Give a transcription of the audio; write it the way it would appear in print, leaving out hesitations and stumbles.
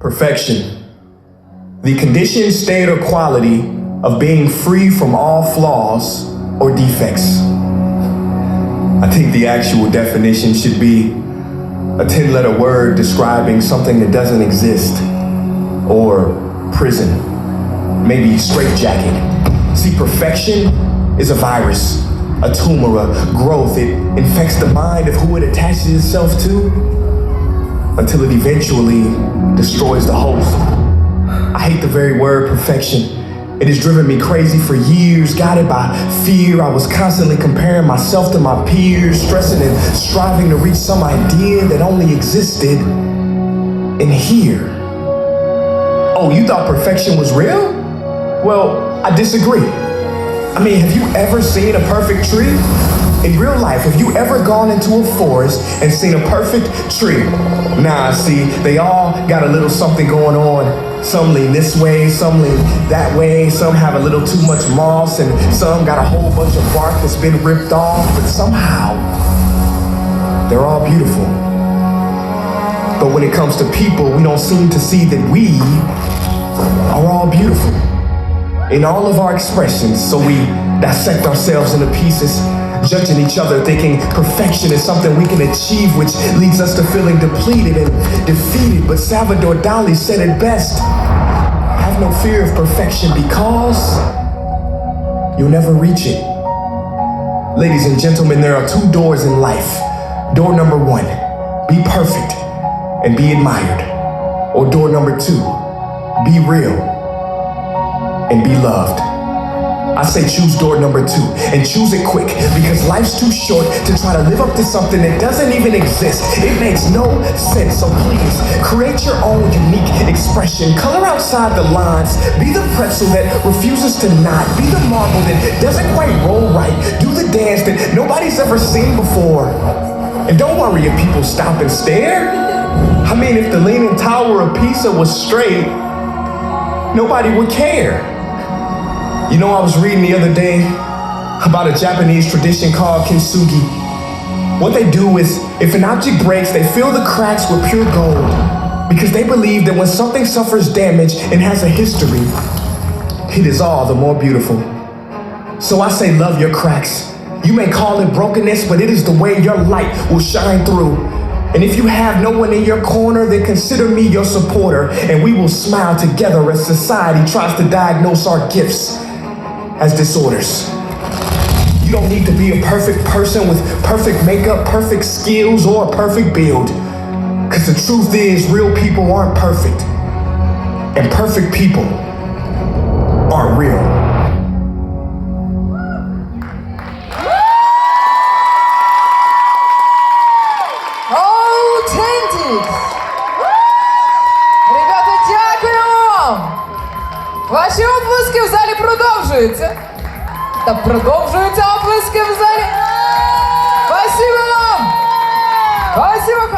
Perfection. The condition, state, or quality of being free from all flaws or defects. I think the actual definition should be a 10-letter word describing something that doesn't exist. Or prison. Maybe straitjacket. See, perfection is a virus, a tumor, a growth. It infects the mind of who it attaches itself to until it eventually destroys the host. I hate the very word perfection. It has driven me crazy for years, guided by fear. I was constantly comparing myself to my peers, stressing and striving to reach some idea that only existed in here. Oh, you thought perfection was real? Well, I disagree. I mean, have you ever seen a perfect tree? In real life, have you ever gone into a forest and seen a perfect tree? Nah, see, they all got a little something going on. Some lean this way, some lean that way, some have a little too much moss, and some got a whole bunch of bark that's been ripped off, but somehow, they're all beautiful. But when it comes to people, we don't seem to see that we are all beautiful in all of our expressions, so we dissect ourselves into pieces, judging each other, thinking perfection is something we can achieve, which leads us to feeling depleted and defeated. But Salvador Dali said it best: have no fear of perfection because you'll never reach it. Ladies and gentlemen, there are two doors in life. Door number one, be perfect and be admired. Or door number two, be real and be loved. I say choose door number two, and choose it quick, because life's too short to try to live up to something that doesn't even exist. It makes no sense, so please create your own unique expression. Color outside the lines. Be the pretzel that refuses to knot. Be the marble that doesn't quite roll right. Do the dance that nobody's ever seen before. And don't worry if people stop and stare. I mean, if the Leaning Tower of Pisa was straight, nobody would care. You know, I was reading the other day about a Japanese tradition called kintsugi. What they do is, if an object breaks, they fill the cracks with pure gold, because they believe that when something suffers damage and has a history, it is all the more beautiful. So I say love your cracks. You may call it brokenness, but it is the way your light will shine through. And if you have no one in your corner, then consider me your supporter, and we will smile together as society tries to diagnose our gifts as disorders. You don't need to be a perfect person with perfect makeup, perfect skills, or a perfect build. Because the truth is, real people aren't perfect. And perfect people aren't real. Authentic! Ребята, дякуємо вам! Ваші оплески в залі продовжуються. Та продовжуються оплески в залі. Спасибо вам! Спасибо!